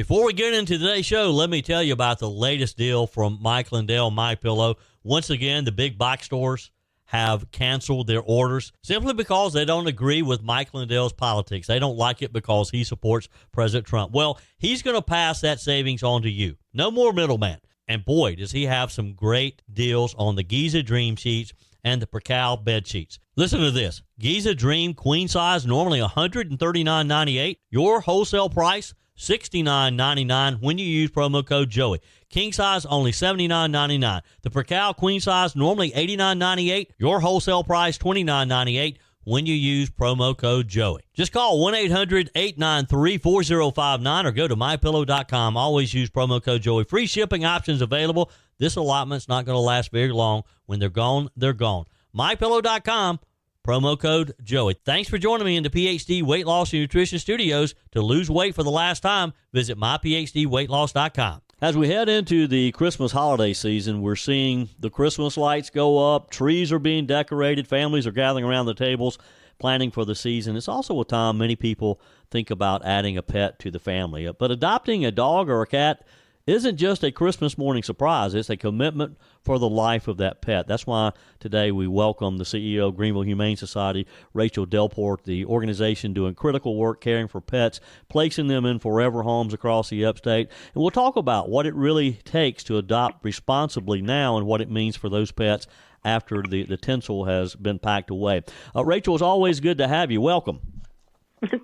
Before we get into today's show, let me tell you about the latest deal from Mike Lindell, MyPillow. Once again, the big box stores have canceled their orders simply because they don't agree with Mike Lindell's politics. They don't like it because he supports President Trump. Well, he's going to pass that savings on to you. No more middleman. And boy, does he have some great deals on the Giza Dream Sheets and the Percal bed sheets. Listen to this. Giza Dream Queen Size, normally $139.98. Your wholesale price, $69.99 when you use promo code Joey. King size, only $79.99. The Percal Queen Size, normally $89.98. Your wholesale price, $29.98 when you use promo code Joey. Just call 1-800-893-4059 or go to MyPillow.com. Always use promo code Joey. Free shipping options available. This allotment's not going to last very long. When they're gone, they're gone. MyPillow.com. Promo code Joey. Thanks for joining me in the PhD Weight Loss and Nutrition Studios. To lose weight for the last time, visit myphdweightloss.com. As we head into the Christmas holiday season, we're seeing the Christmas lights go up, trees are being decorated, families are gathering around the tables, planning for the season. It's also a time many people think about adding a pet to the family. But adopting a dog or a cat isn't just a Christmas morning surprise. It's a commitment for the life of that pet. That's why today we welcome the CEO of Greenville Humane Society, Rachel Delport, the organization doing critical work caring for pets, placing them in forever homes across the Upstate. And we'll talk about what it really takes to adopt responsibly now and what it means for those pets after the tinsel has been packed away. Rachel, it's always good to have you. Welcome.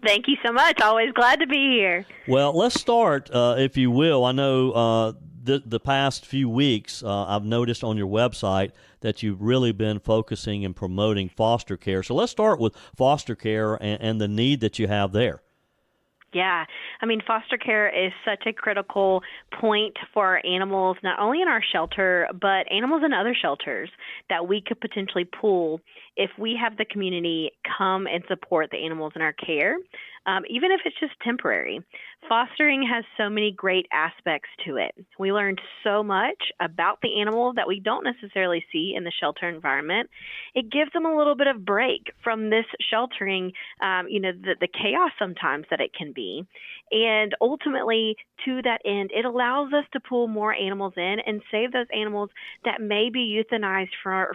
Thank you so much. Always glad to be here. Well, let's start, if you will. I know the past few weeks, I've noticed on your website that you've really been focusing and promoting foster care. So let's start with foster care and the need that you have there. Yeah. I mean, foster care is such a critical point for animals, not only in our shelter, but animals in other shelters that we could potentially pull if we have the community come and support the animals in our care, even if it's just temporary. Fostering has so many great aspects to it. We learned so much about the animal that we don't necessarily see in the shelter environment. It gives them a little bit of break from this sheltering, the chaos sometimes that it can be. And ultimately, to that end, it allows us to pull more animals in and save those animals that may be euthanized for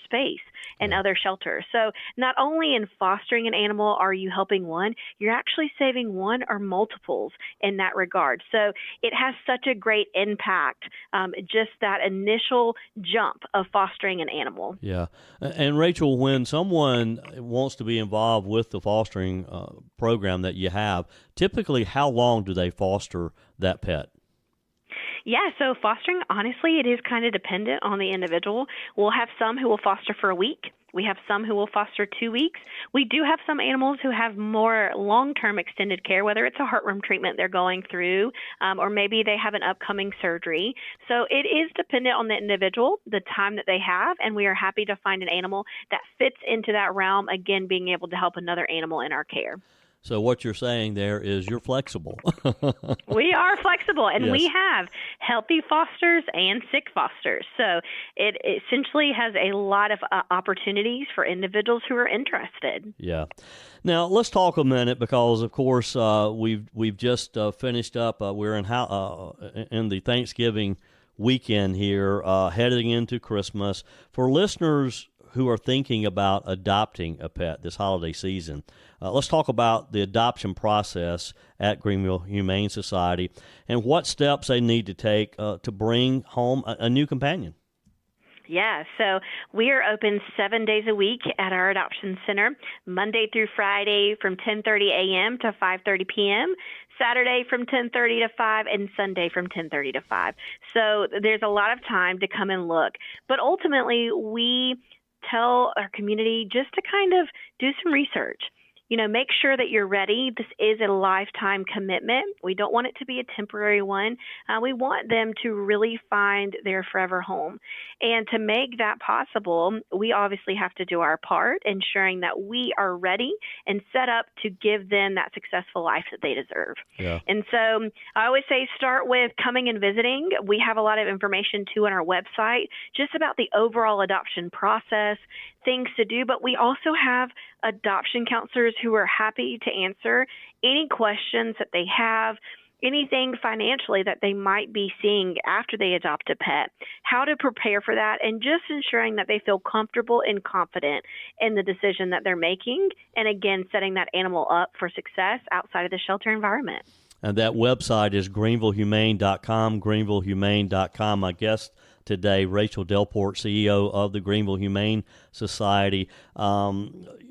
space and other shelters. So not only in fostering an animal are you helping one, you're actually saving one or multiples in that regard. So it has such a great impact, just that initial jump of fostering an animal. Yeah. And Rachel, when someone wants to be involved with the fostering program that you have, typically how long do they foster that pet? Yeah, so fostering, honestly, it is kind of dependent on the individual. We'll have some who will foster for a week. We have some who will foster 2 weeks. We do have some animals who have more long-term extended care, whether it's a heartworm treatment they're going through, or maybe they have an upcoming surgery. So it is dependent on the individual, the time that they have, and we are happy to find an animal that fits into that realm, again, being able to help another animal in our care. So what you're saying there is you're flexible. We are flexible, and yes. We have healthy fosters and sick fosters. So it essentially has a lot of opportunities for individuals who are interested. Yeah. Now let's talk a minute because, of course, we've just finished up. We're in the Thanksgiving weekend here, heading into Christmas. For listeners who are thinking about adopting a pet this holiday season, let's talk about the adoption process at Greenville Humane Society and what steps they need to take to bring home a new companion. Yeah, so we are open 7 days a week at our adoption center, Monday through Friday from 10:30 a.m. to 5:30 p.m., Saturday from 10:30 to 5, and Sunday from 10:30 to 5. So there's a lot of time to come and look. But ultimately, we tell our community just to kind of do some research. Make sure that you're ready. This is a lifetime commitment. We don't want it to be a temporary one. We want them to really find their forever home. And to make that possible, we obviously have to do our part, ensuring that we are ready and set up to give them that successful life that they deserve. Yeah. And so I always say start with coming and visiting. We have a lot of information, too, on our website, just about the overall adoption process, things to do. But we also have adoption counselors who are happy to answer any questions that they have. anything financially that they might be seeing after they adopt a pet, how to prepare for that, and just ensuring that they feel comfortable and confident in the decision that they're making, and again, setting that animal up for success outside of the shelter environment. And that website is greenvillehumane.com, greenvillehumane.com. My guest today, Rachel Delport, CEO of the Greenville Humane Society.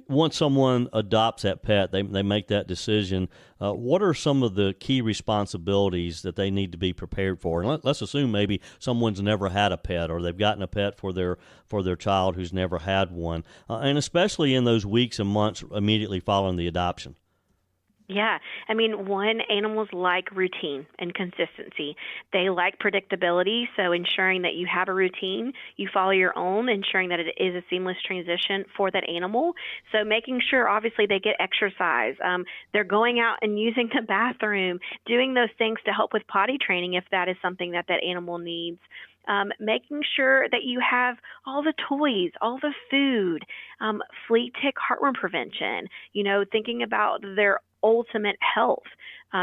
Once someone adopts that pet, they make that decision. What are some of the key responsibilities that they need to be prepared for? And let's assume maybe someone's never had a pet, or they've gotten a pet for their child who's never had one, and especially in those weeks and months immediately following the adoption. Yeah. I mean, animals like routine and consistency. They like predictability, so ensuring that you have a routine, you follow your own, ensuring that it is a seamless transition for that animal. So making sure, obviously, they get exercise. They're going out and using the bathroom, doing those things to help with potty training if that is something that animal needs. Making sure that you have all the toys, all the food, flea tick heartworm prevention, thinking about their ultimate health,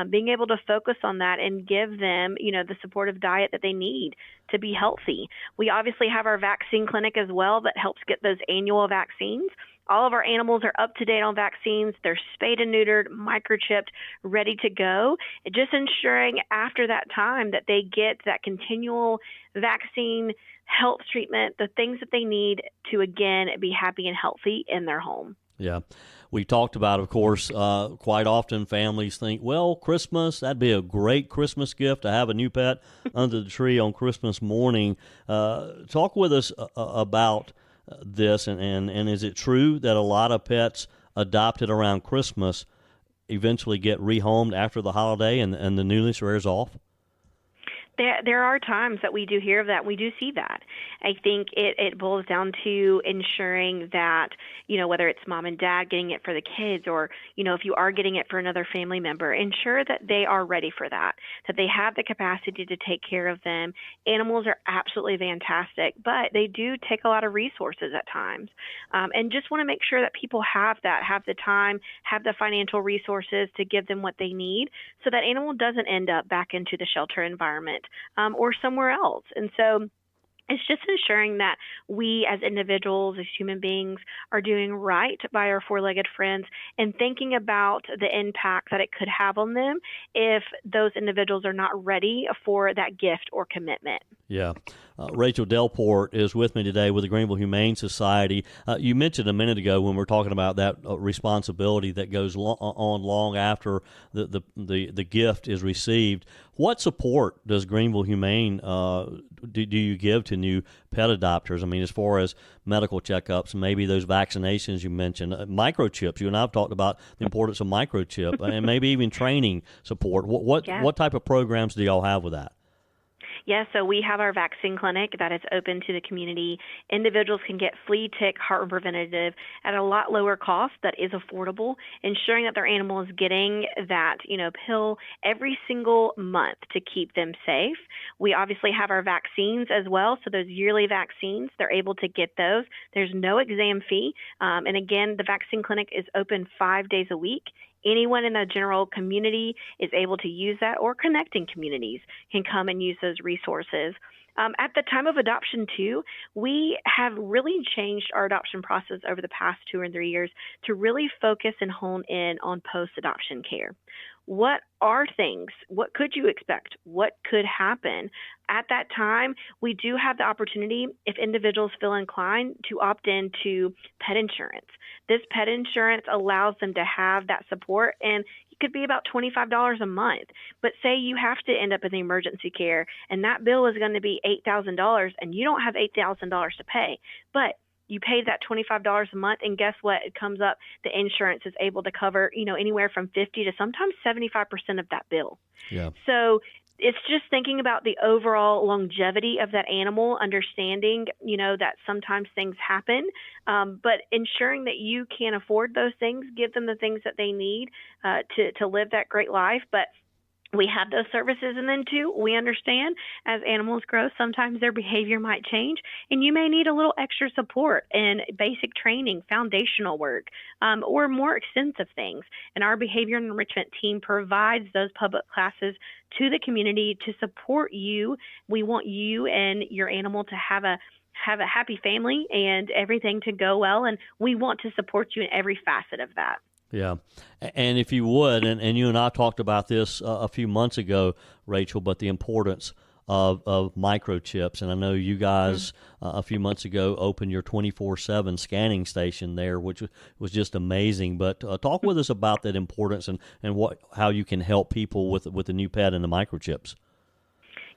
being able to focus on that and give them, the supportive diet that they need to be healthy. We obviously have our vaccine clinic as well that helps get those annual vaccines. All of our animals are up to date on vaccines. They're spayed and neutered, microchipped, ready to go. Just ensuring after that time that they get that continual vaccine, health treatment, the things that they need to, again, be happy and healthy in their home. Yeah. We talked about, of course, quite often families think, well, Christmas, that'd be a great Christmas gift to have a new pet under the tree on Christmas morning. Talk with us about this, and is it true that a lot of pets adopted around Christmas eventually get rehomed after the holiday and the newness wears off? There are times that we do hear of that. We do see that. I think it boils down to ensuring that, whether it's mom and dad getting it for the kids, or, if you are getting it for another family member, ensure that they are ready for that they have the capacity to take care of them. Animals are absolutely fantastic, but they do take a lot of resources at times. And just want to make sure that people have the time, have the financial resources to give them what they need, so that animal doesn't end up back into the shelter environment or somewhere else. And so it's just ensuring that we as individuals, as human beings, are doing right by our four-legged friends and thinking about the impact that it could have on them if those individuals are not ready for that gift or commitment. Yeah. Rachel Delport is with me today with the Greenville Humane Society. You mentioned a minute ago when we were talking about that responsibility that goes on long after the gift is received. What support does Greenville Humane do you give to new pet adopters? I mean, as far as medical checkups, maybe those vaccinations you mentioned, microchips. You and I have talked about the importance of microchip, and maybe even training support. What type of programs do y'all have with that? Yes, so we have our vaccine clinic that is open to the community. Individuals can get flea, tick, heartworm preventative at a lot lower cost that is affordable, ensuring that their animal is getting that, pill every single month to keep them safe. We obviously have our vaccines as well, so those yearly vaccines, they're able to get those. There's no exam fee. And again, the vaccine clinic is open 5 days a week. Anyone in the general community is able to use that, or connecting communities can come and use those resources. At the time of adoption, too, we have really changed our adoption process over the past 2 or 3 years to really focus and hone in on post-adoption care. What are things? What could you expect? What could happen? At that time, we do have the opportunity, if individuals feel inclined, to opt into pet insurance. This pet insurance allows them to have that support, and it could be about $25 a month. But say you have to end up in the emergency care, and that bill is going to be $8,000, and you don't have $8,000 to pay, but you pay that $25 a month, and guess what? It comes up, the insurance is able to cover, anywhere from 50 to sometimes 75% of that bill. Yeah. So it's just thinking about the overall longevity of that animal, understanding, that sometimes things happen, but ensuring that you can afford those things, give them the things that they need to live that great life. But We have those services. And then, too, we understand as animals grow, sometimes their behavior might change, and you may need a little extra support and basic training, foundational work, or more extensive things. And our behavior enrichment team provides those public classes to the community to support you. We want you and your animal to have a happy family and everything to go well, and we want to support you in every facet of that. Yeah. And if you would, and you and I talked about this a few months ago, Rachel, but the importance of microchips. And I know you guys a few months ago opened your 24/7 scanning station there, which was just amazing. But talk with us about that importance and how you can help people with the new pet and the microchips.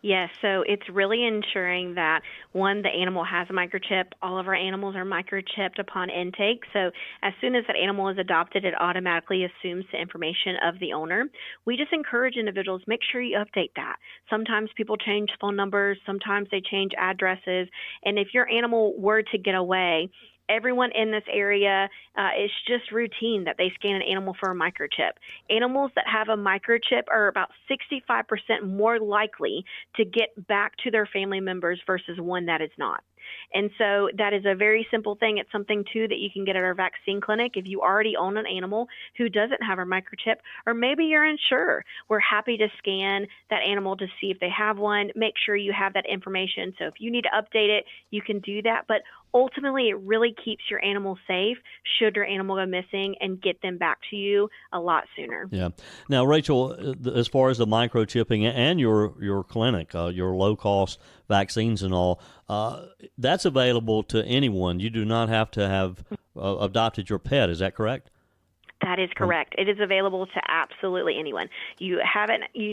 Yes, so it's really ensuring that, one, the animal has a microchip. All of our animals are microchipped upon intake. So as soon as that animal is adopted, it automatically assumes the information of the owner. We just encourage individuals, make sure you update that. Sometimes people change phone numbers. Sometimes they change addresses. And if your animal were to get away, everyone in this area, it's just routine that they scan an animal for a microchip. Animals that have a microchip are about 65% more likely to get back to their family members versus one that is not. And so that is a very simple thing. It's something, too, that you can get at our vaccine clinic if you already own an animal who doesn't have a microchip, or maybe you're unsure. We're happy to scan that animal to see if they have one. Make sure you have that information. So if you need to update it, you can do that. But ultimately, it really keeps your animal safe should your animal go missing and get them back to you a lot sooner. Yeah. Now, Rachel, as far as the microchipping and your clinic, your low-cost vaccines and all, that's available to anyone. You do not have to have adopted your pet. Is that correct? That is correct. It is available to absolutely anyone. You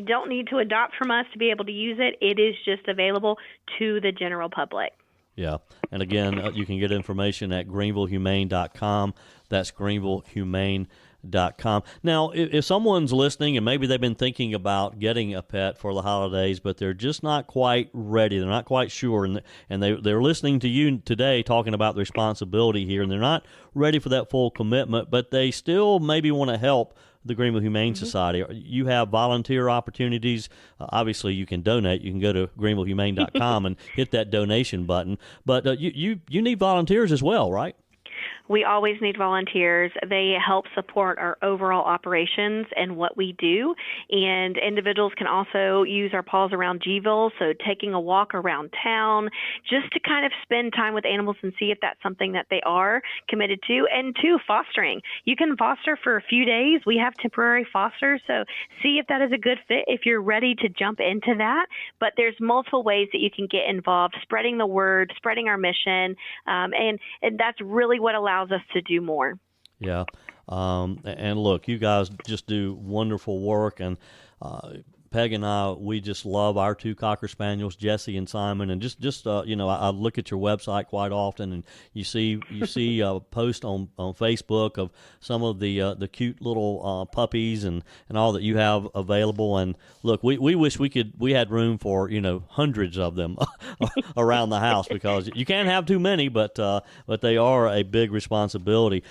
don't need to adopt from us to be able to use it. It is just available to the general public. Yeah. And again, you can get information at greenvillehumane.com. That's greenvillehumane.com. Now, if someone's listening and maybe they've been thinking about getting a pet for the holidays, but they're just not quite ready, they're not quite sure, and they're listening to you today talking about the responsibility here, and they're not ready for that full commitment, but they still maybe want to help the Greenville Humane Society. You have volunteer opportunities. Obviously, you can donate. You can go to greenvillehumane.com and hit that donation button. But you need volunteers as well, right? We always need volunteers. They help support our overall operations and what we do. And individuals can also use our Paws Around Gville, so taking a walk around town, just to kind of spend time with animals and see if that's something that they are committed to. And two, fostering. You can foster for a few days. We have temporary fosters, so see if that is a good fit if you're ready to jump into that. But there's multiple ways that you can get involved, spreading the word, spreading our mission, and that's really what allows us to do more. Yeah. And look, you guys just do wonderful work. And Peg and I, we just love our two Cocker Spaniels, Jesse and Simon. And just I look at your website quite often, and you see posts on Facebook of some of the cute little puppies and all that you have available. And look, we wish we had room for hundreds of them around the house, because you can't have too many, but they are a big responsibility.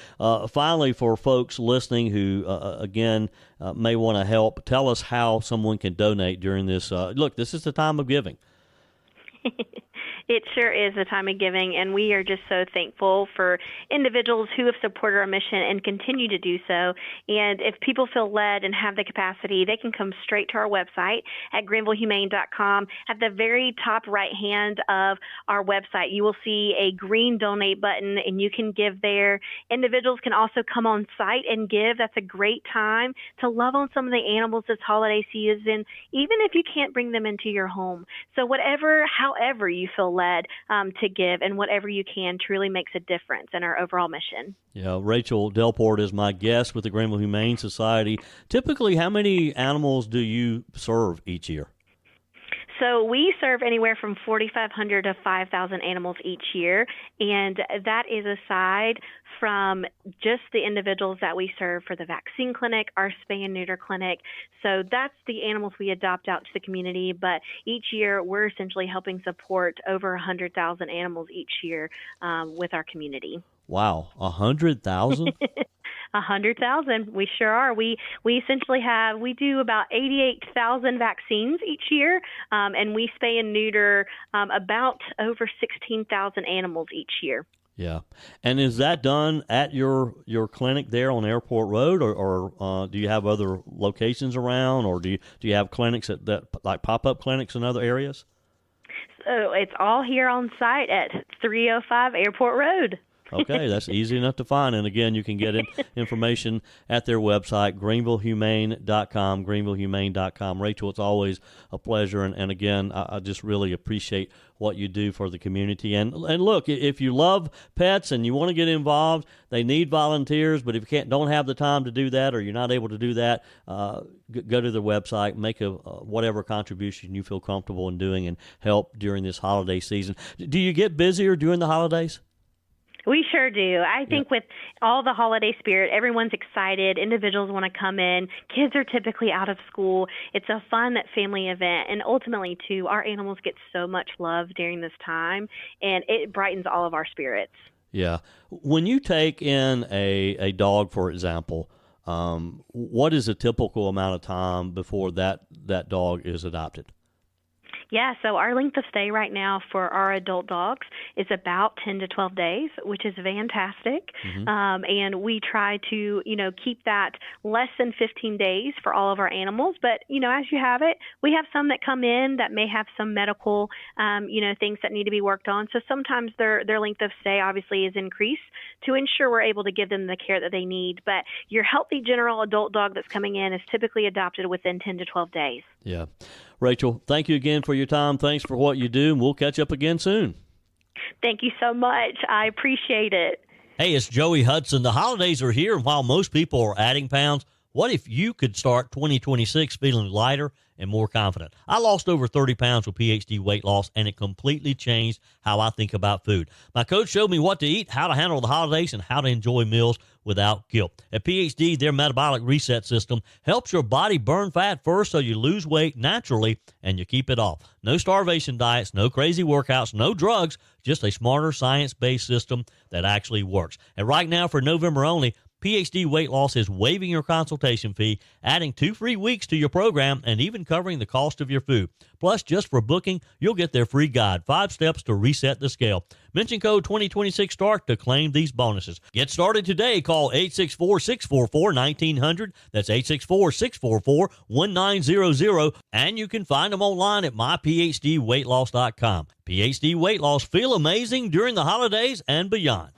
Finally, for folks listening who again may want to help, tell us how someone can donate during this. Look, this is the time of giving. It sure is a time of giving, and we are just so thankful for individuals who have supported our mission and continue to do so. And if people feel led and have the capacity, they can come straight to our website at greenvillehumane.com. At the very top right hand of our website, you will see a green donate button, and you can give there. Individuals can also come on site and give. That's a great time to love on some of the animals this holiday season, even if you can't bring them into your home. So however you feel led to give, and whatever you can truly makes a difference in our overall mission. Yeah, Rachel Delport is my guest with the Greenville Humane Society. Typically, how many animals do you serve each year? So we serve anywhere from 4,500 to 5,000 animals each year, and that is aside from just the individuals that we serve for the vaccine clinic, our spay and neuter clinic. So that's the animals we adopt out to the community, but each year we're essentially helping support over 100,000 animals each year with our community. Wow, 100,000? 100,000. We sure are. We essentially we do about 88,000 vaccines each year, and we spay and neuter about over 16,000 animals each year. Yeah. And is that done at your clinic there on Airport Road, or do you have other locations around, or do you have clinics that like pop-up clinics in other areas? So it's all here on site at 305 Airport Road. Okay, that's easy enough to find. And again, you can get information at their website, greenvillehumane.com, greenvillehumane.com. Rachel, it's always a pleasure. And again, I just really appreciate what you do for the community. And look, if you love pets and you want to get involved, they need volunteers. But if you don't have the time to do that, or you're not able to do that, go to their website, make whatever contribution you feel comfortable in doing, and help during this holiday season. Do you get busier during the holidays? We sure do. I think with all the holiday spirit, everyone's excited. Individuals want to come in. Kids are typically out of school. It's a fun family event. And ultimately, too, our animals get so much love during this time, and it brightens all of our spirits. Yeah. When you take in a dog, for example, what is a typical amount of time before that dog is adopted? Yeah, so our length of stay right now for our adult dogs is about 10 to 12 days, which is fantastic. Mm-hmm. And we try to, keep that less than 15 days for all of our animals. But, as you have it, we have some that come in that may have some medical, things that need to be worked on. So sometimes their length of stay obviously is increased to ensure we're able to give them the care that they need. But your healthy general adult dog that's coming in is typically adopted within 10 to 12 days. Yeah. Rachel, thank you again for your time. Thanks for what you do, and we'll catch up again soon. Thank you so much. I appreciate it. Hey, it's Joey Hudson. The holidays are here, and while most people are adding pounds, what if you could start 2026 feeling lighter and more confident? I lost over 30 pounds with PhD weight loss, and it completely changed how I think about food. My coach showed me what to eat, how to handle the holidays, and how to enjoy meals without guilt. At PhD, their metabolic reset system helps your body burn fat first so you lose weight naturally and you keep it off. No starvation diets, no crazy workouts, no drugs, just a smarter science-based system that actually works. And right now, for November only, PhD Weight Loss is waiving your consultation fee, adding 2 free weeks to your program, and even covering the cost of your food. Plus, just for booking, you'll get their free guide, 5 steps to reset the scale. Mention code 2026START to claim these bonuses. Get started today. Call 864-644-1900. That's 864-644-1900. And you can find them online at myphdweightloss.com. PhD Weight Loss. Feel amazing during the holidays and beyond.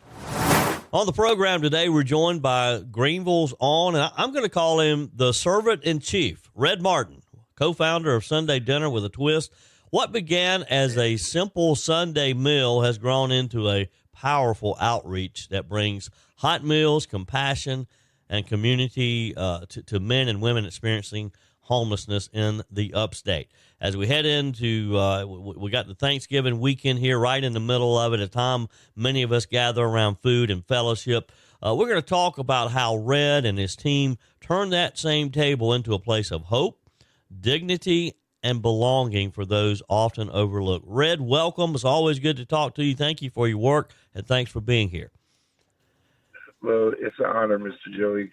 On the program today, we're joined by Greenville's own, and I'm going to call him the servant-in-chief, Red Martin, co-founder of Sunday Dinner with a Twist. What began as a simple Sunday meal has grown into a powerful outreach that brings hot meals, compassion, and community to men and women experiencing homelessness in the Upstate. As we head into, we got the Thanksgiving weekend here right in the middle of it, a time many of us gather around food and fellowship. We're going to talk about how Red and his team turned that same table into a place of hope, dignity, and belonging for those often overlooked. Red, welcome. It's always good to talk to you. Thank you for your work, and thanks for being here. Well, it's an honor, Mr. Joey.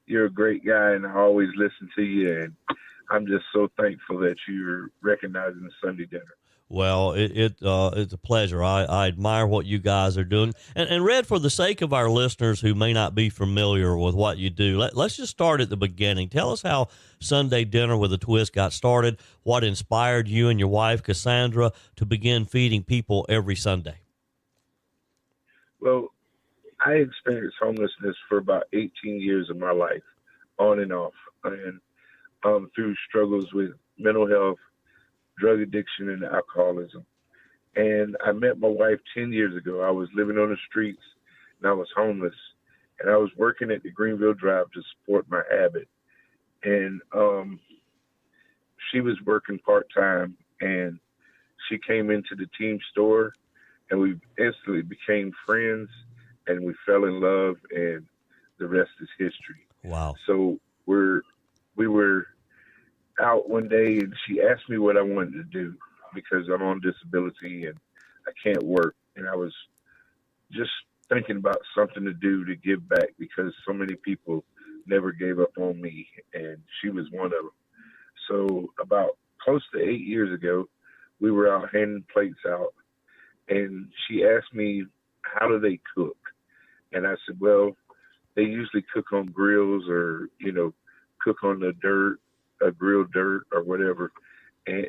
You're a great guy, and I always listen to you, and I'm just so thankful that you're recognizing the Sunday Dinner. Well, it's a pleasure. I admire what you guys are doing. And Red, for the sake of our listeners who may not be familiar with what you do, let's just start at the beginning. Tell us how Sunday Dinner with a Twist got started, what inspired you and your wife, Cassandra, to begin feeding people every Sunday. Well, I experienced homelessness for about 18 years of my life, on and off, and through struggles with mental health, drug addiction, and alcoholism. And I met my wife 10 years ago. I was living on the streets, and I was homeless, and I was working at the Greenville Drive to support my habit. And she was working part-time, and she came into the team store, and we instantly became friends, and we fell in love, and the rest is history. Wow. So we were out one day, and she asked me what I wanted to do because I'm on disability and I can't work. And I was just thinking about something to do to give back because so many people never gave up on me, and she was one of them. So about close to 8 years ago, we were out handing plates out, and she asked me, how do they cook? And I said, well, they usually cook on grills or, cook on the dirt, grilled dirt or whatever. And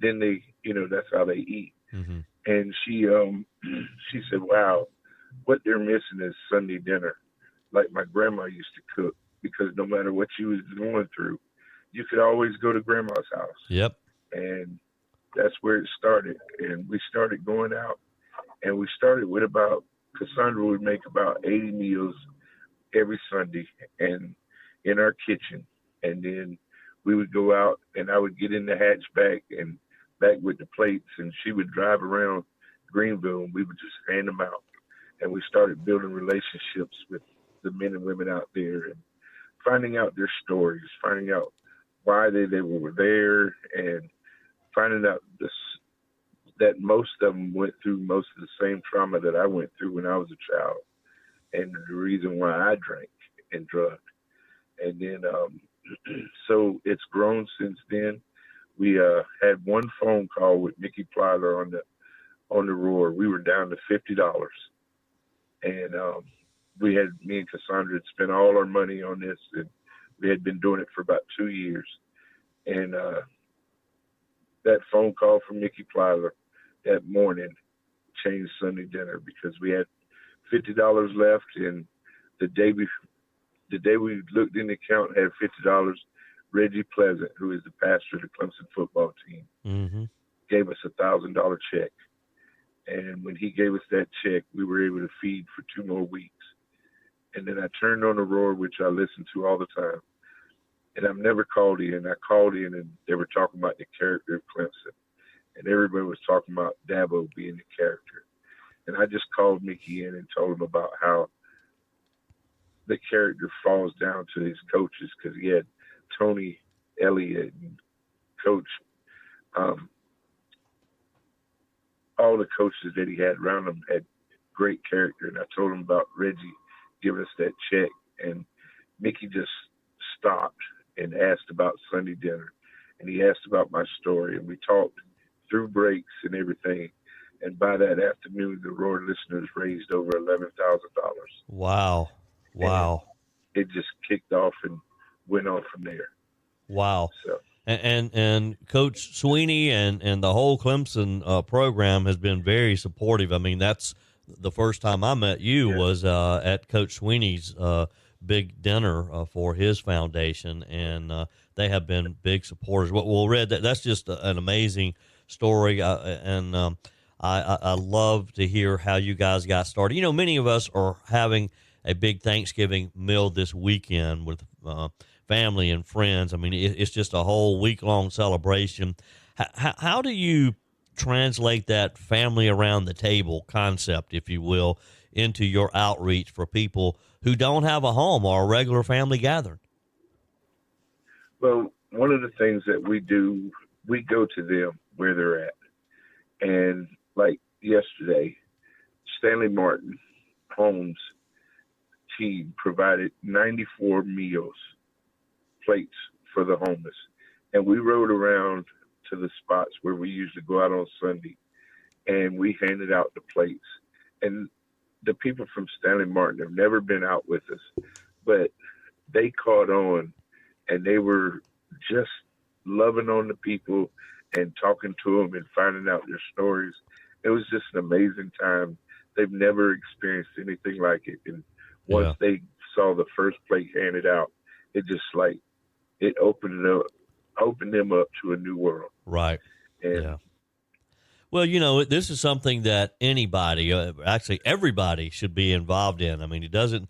then they, that's how they eat. Mm-hmm. And she said, wow, what they're missing is Sunday dinner, like my grandma used to cook, because no matter what you was going through, you could always go to grandma's house. Yep. And that's where it started. And we started going out, and we started with Cassandra would make about 80 meals every Sunday and in our kitchen. And then we would go out, and I would get in the hatchback and back with the plates, and she would drive around Greenville, and we would just hand them out. And we started building relationships with the men and women out there and finding out their stories, finding out why they were there, and finding out that most of them went through most of the same trauma that I went through when I was a child, and the reason why I drank and drugged. And then, so it's grown since then. We had one phone call with Mickey Plyler on the Roar. We were down to $50, and me and Cassandra had spent all our money on this, and we had been doing it for about 2 years. And that phone call from Mickey Plyler that morning changed Sunday dinner, because we had $50 left, and the day we looked in the account had $50. Reggie Pleasant, who is the pastor of the Clemson football team, mm-hmm. gave us $1,000 check. And when he gave us that check, we were able to feed for 2 more weeks. And then I turned on the Roar, which I listen to all the time. And I've never called in. I called in, and they were talking about the character of Clemson. And everybody was talking about Dabo being the character. And I just called Mickey in and told him about how the character falls down to his coaches, because he had Tony Elliott and Coach, all the coaches that he had around him had great character. And I told him about Reggie giving us that check, and Mickey just stopped and asked about Sunday dinner, and he asked about my story, and we talked through breaks and everything. And by that afternoon, the Roar listeners raised over $11,000. Wow. And it just kicked off and went on from there. Wow. So. And Coach Sweeney and the whole Clemson program has been very supportive. I mean, that's the first time I met you was at Coach Sweeney's big dinner for his foundation, and they have been big supporters. Well, Red, that's just an amazing story, and I love to hear how you guys got started. Many of us are having a big Thanksgiving meal this weekend with family and friends. I mean, it's just a whole week-long celebration. How do you translate that family around the table concept, if you will, into your outreach for people who don't have a home or a regular family gathering? Well, one of the things that we do, we go to them where they're at. And like yesterday, Stanley Martin Homes team provided 94 meals, plates for the homeless. And we rode around to the spots where we usually go out on Sunday, and we handed out the plates. And the people from Stanley Martin have never been out with us, but they caught on, and they were just loving on the people and talking to them and finding out their stories. It was just an amazing time. They've never experienced anything like it. And once they saw the first plate handed out, it just it opened them up to a new world. Right. And yeah. Well, this is something that anybody, actually everybody, should be involved in. I mean, it doesn't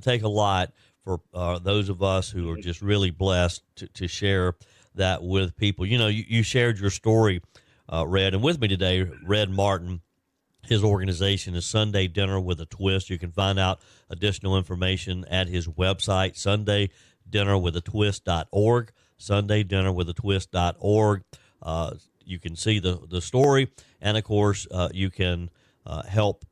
take a lot for those of us who are just really blessed to share that with people. You shared your story, Red, and with me today, Red Martin. His organization is Sunday Dinner with a Twist. You can find out additional information at his website, sundaydinnerwithatwist.org, sundaydinnerwithatwist.org. You can see the story, and, of course, you can help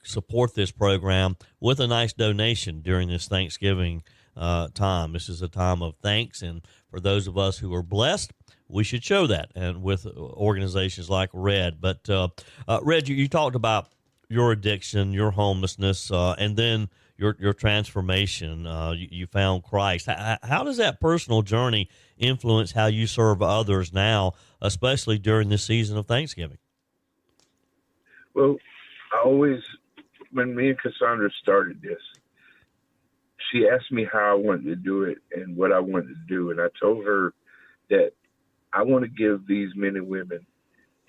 support this program with a nice donation during this Thanksgiving time. This is a time of thanks, and for those of us who are blessed, we should show that, and with organizations like Red. But Red, you talked about your addiction, your homelessness, and then your transformation. You found Christ. How does that personal journey influence how you serve others now, especially during this season of Thanksgiving? Well, when me and Cassandra started this, she asked me how I wanted to do it and what I wanted to do. And I told her that I want to give these men and women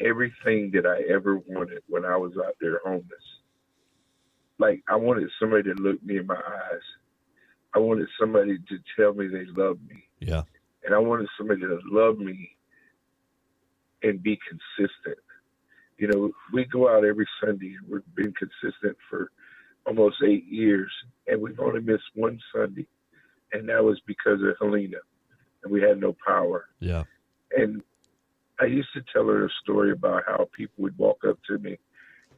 everything that I ever wanted when I was out there homeless. Like, I wanted somebody to look me in my eyes. I wanted somebody to tell me they loved me. Yeah. And I wanted somebody to love me and be consistent. You know, we go out every Sunday, and we've been consistent for almost 8 years, and we've only missed one Sunday, and that was because of Helena, and we had no power. Yeah. And I used to tell her a story about how people would walk up to me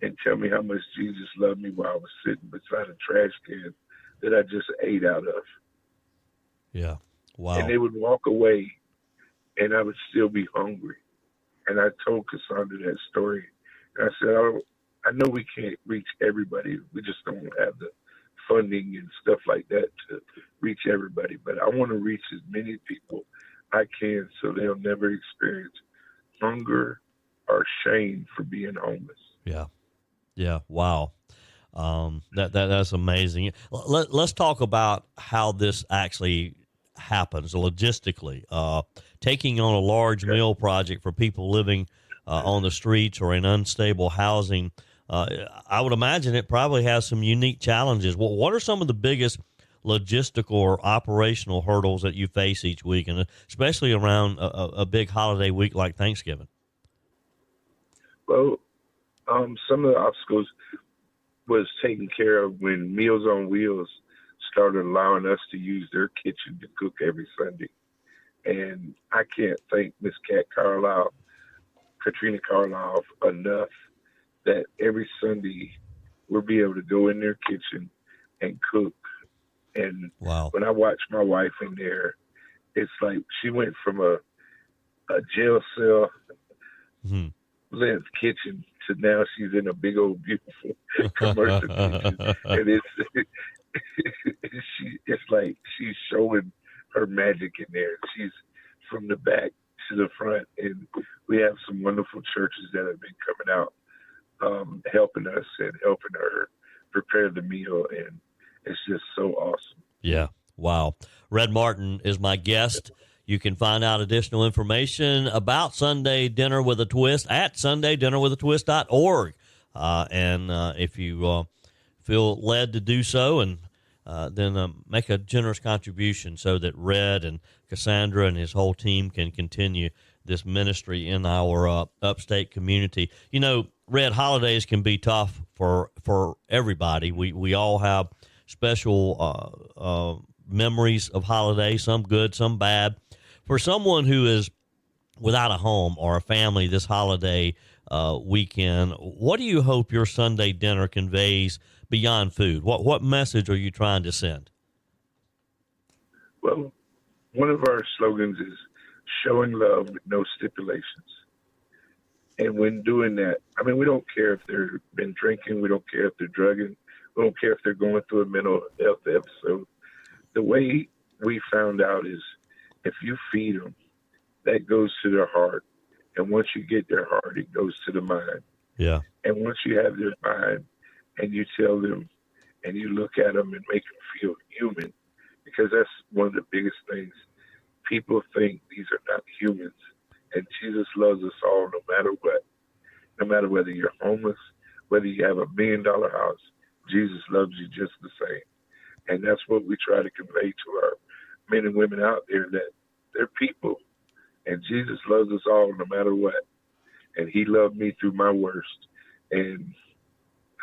and tell me how much Jesus loved me while I was sitting beside a trash can that I just ate out of. Yeah. Wow. And they would walk away, and I would still be hungry. And I told Cassandra that story. And I said, I know we can't reach everybody. We just don't have the funding and stuff like that to reach everybody. But I want to reach as many people I can so they'll never experience hunger or shame for being homeless. Yeah. Yeah. Wow. That's amazing. Let's talk about how this actually happens logistically. Taking on a large meal project for people living on the streets or in unstable housing, I would imagine it probably has some unique challenges. What are some of the biggest logistical or operational hurdles that you face each week, and especially around a big holiday week like Thanksgiving? Well, some of the obstacles was taken care of when Meals on Wheels started allowing us to use their kitchen to cook every Sunday. And I can't thank Miss Katrina Carlisle, enough that every Sunday we'll be able to go in their kitchen and cook. And wow. When I watch my wife in there, it's like she went from a jail cell length kitchen to now she's in a big old beautiful commercial kitchen. And it's like she's showing her magic in there. She's from the back to the front, and we have some wonderful churches that have been coming out, helping us and helping her prepare the meal, and it's just so awesome. Yeah. Wow. Red Martin is my guest. You can find out additional information about Sunday Dinner with a Twist at sundaydinnerwithatwist.org. And if you feel led to do so, and then make a generous contribution so that Red and Cassandra and his whole team can continue this ministry in our upstate community. You know, Red, holidays can be tough for everybody. We all have special memories of holidays, some good, some bad. For someone who is without a home or a family this holiday weekend, what do you hope your Sunday dinner conveys beyond food? What message are you trying to send? Well, one of our slogans is showing love with no stipulations. And when doing that, I mean, we don't care if they've been drinking. We don't care if they're drugging. We don't care if they're going through a mental health episode. The way we found out is if you feed them, that goes to their heart. And once you get their heart, it goes to the mind. Yeah. And once you have their mind and you tell them and you look at them and make them feel human, because that's one of the biggest things. People think these are not humans. And Jesus loves us all no matter what. No matter whether you're homeless, whether you have $1 million house, Jesus loves you just the same. And that's what we try to convey to our men and women out there, that they're people. And Jesus loves us all no matter what. And he loved me through my worst. And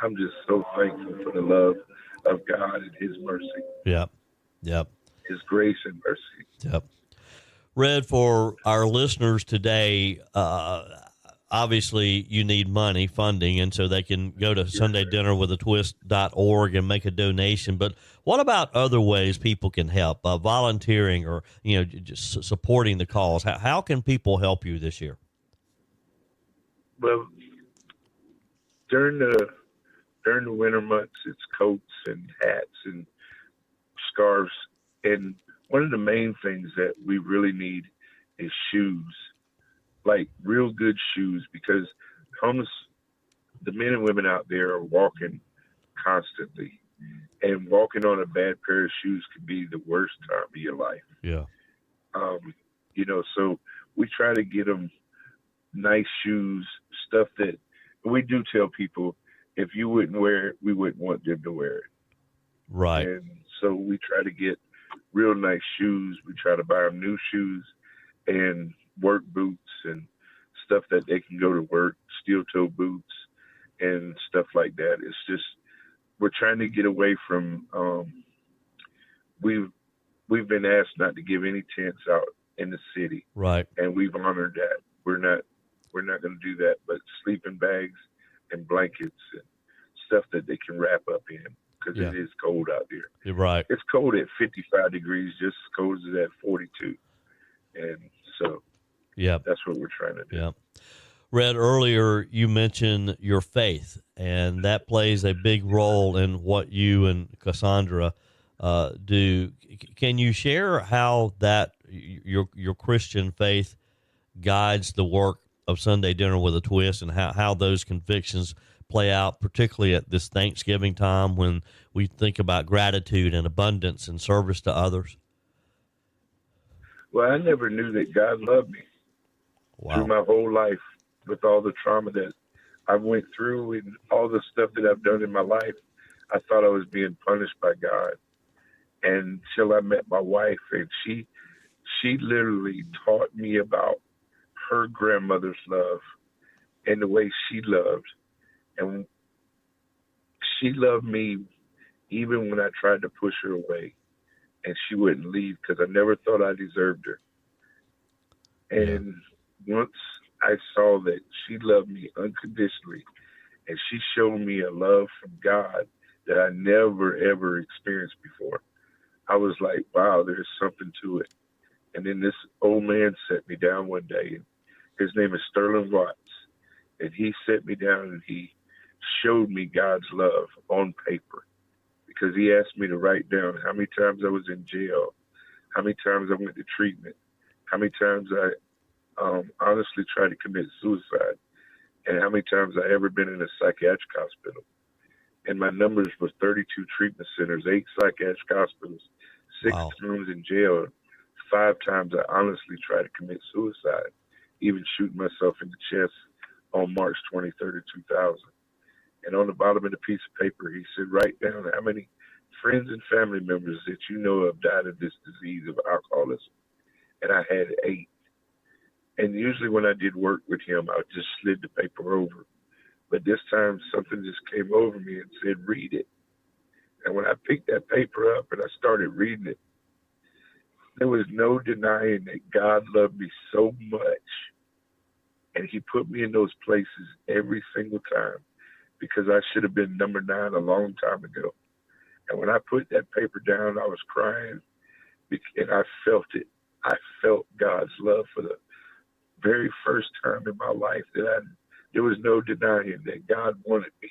I'm just so thankful for the love of God and his mercy. Yep. Yep. His grace and mercy. Yep. Red, for our listeners today, obviously you need money, funding, and so they can go to sundaydinnerwithatwist.org and make a donation. But what about other ways people can help, volunteering or, just supporting the cause? How can people help you this year? Well, during the winter months, it's coats and hats and scarves. And one of the main things that we really need is shoes, like real good shoes, because the men and women out there are walking constantly, and walking on a bad pair of shoes can be the worst time of your life. Yeah. So we try to get them nice shoes, stuff that we do tell people, if you wouldn't wear it, we wouldn't want them to wear it. Right. And so we try to get real nice shoes. We try to buy them new shoes and work boots and stuff that they can go to work, steel toe boots and stuff like that. It's just, we're trying to get away from, we've been asked not to give any tents out in the city. Right. And we've honored that. We're not going to do that, but sleeping bags and blankets and stuff that they can wrap up in, because it is cold out there. You're right. It's cold at 55 degrees, just as cold as at 42. And so that's what we're trying to do. Yeah. Red, earlier you mentioned your faith, and that plays a big role in what you and Cassandra do. Can you share how that your Christian faith guides the work of Sunday Dinner with a Twist, and how those convictions play out, particularly at this Thanksgiving time when we think about gratitude and abundance and service to others? Well, I never knew that God loved me through my whole life, with all the trauma that I went through and all the stuff that I've done in my life. I thought I was being punished by God, until I met my wife, and she literally taught me about her grandmother's love and the way she loved. And she loved me even when I tried to push her away, and she wouldn't leave, because I never thought I deserved her. And once I saw that she loved me unconditionally, and she showed me a love from God that I never, ever experienced before, I was like, wow, there's something to it. And then this old man sat me down one day, and his name is Sterling Watts, and he sat me down and he showed me God's love on paper, because he asked me to write down how many times I was in jail, how many times I went to treatment, how many times I honestly tried to commit suicide, and how many times I ever been in a psychiatric hospital. And my numbers were 32 treatment centers, 8 psychiatric hospitals, 6 rooms in jail. 5 times I honestly tried to commit suicide, even shooting myself in the chest on March 23rd of 2000. And on the bottom of the piece of paper, he said, write down how many friends and family members that you know have died of this disease of alcoholism. And I had 8. And usually when I did work with him, I just slid the paper over. But this time something just came over me and said, read it. And when I picked that paper up and I started reading it, there was no denying that God loved me so much. And he put me in those places every single time, because I should have been number 9 a long time ago. And when I put that paper down, I was crying, and I felt it. I felt God's love for the very first time in my life, that there was no denying that God wanted me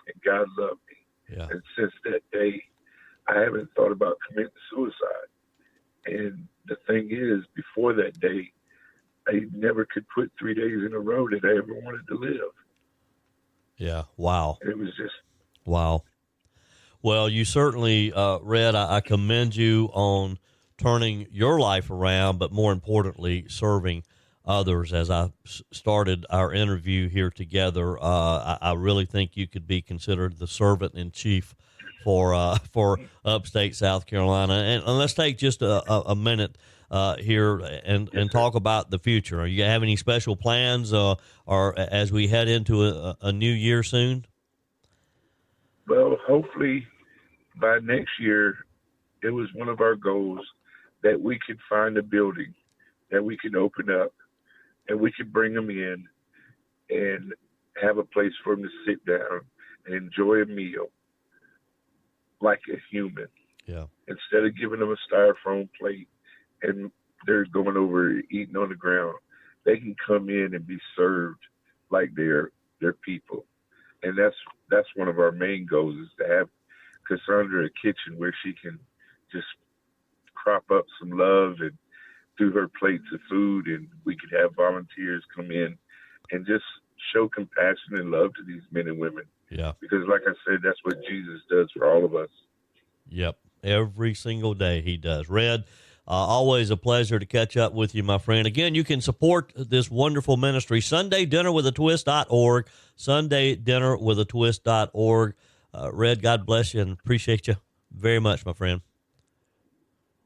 and God loved me. Yeah. And since that day, I haven't thought about committing suicide. And the thing is, before that day, I never could put 3 days in a row that I ever wanted to live. Yeah. Wow. And it was just. Wow. Well, you certainly, Red, I commend you on turning your life around, but more importantly, serving others. As I started our interview here together, I really think you could be considered the servant in chief for Upstate South Carolina. And let's take just a minute here and talk about the future. Are you have any special plans, or as we head into a new year soon? Well, hopefully by next year, it was one of our goals that we could find a building that we can open up and we could bring them in and have a place for them to sit down and enjoy a meal like a human. Yeah. Instead of giving them a styrofoam plate and they're going over eating on the ground, they can come in and be served like they're people. And that's one of our main goals, is to have Cassandra a kitchen where she can just crop up some love and through her plates of food, and we could have volunteers come in and just show compassion and love to these men and women. Yeah. Because like I said, that's what Jesus does for all of us. Yep. Every single day he does. Red, always a pleasure to catch up with you, my friend. Again, you can support this wonderful ministry, SundayDinnerWithATwist.org, SundayDinnerWithATwist.org. Red, God bless you and appreciate you very much, my friend.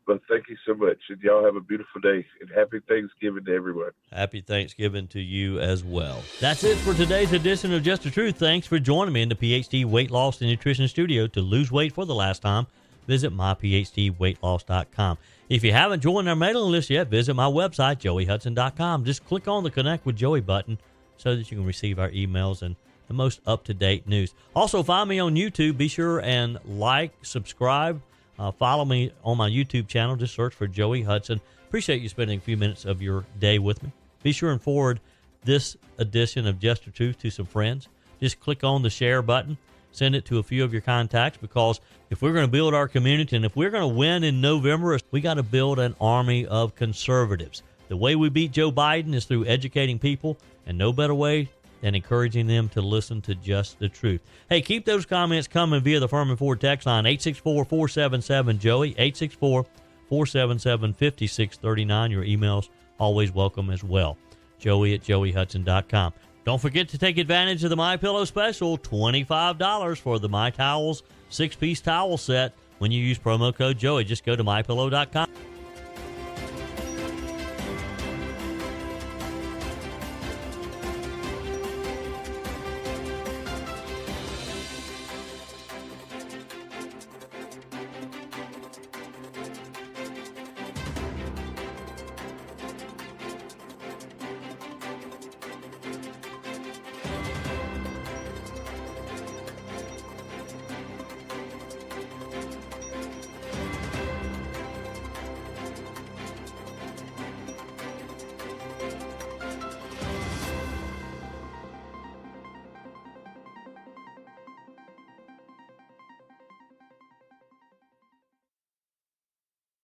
Well, thank you so much. And y'all have a beautiful day, and happy Thanksgiving to everyone. Happy Thanksgiving to you as well. That's it for today's edition of Just the Truth. Thanks for joining me in the PhD Weight Loss and Nutrition Studio. To lose weight for the last time, visit myphdweightloss.com. If you haven't joined our mailing list yet, visit my website, joeyhudson.com. Just click on the Connect with Joey button so that you can receive our emails and the most up-to-date news. Also, find me on YouTube. Be sure and like, subscribe. Follow me on my YouTube channel. Just search for Joey Hudson. Appreciate you spending a few minutes of your day with me. Be sure and forward this edition of Just the Truth to some friends. Just click on the share button. Send it to a few of your contacts, because if we're going to build our community and if we're going to win in November, we got to build an army of conservatives. The way we beat Joe Biden is through educating people, and no better way than encouraging them to listen to Just the Truth. Hey, keep those comments coming via the Furman Ford text line, 864-477-JOEY, 864-477-5639. Your emails always welcome as well. Joey@joeyhudson.com. Don't forget to take advantage of the MyPillow special, $25 for the My Towels 6-piece towel set when you use promo code Joey. Just go to MyPillow.com.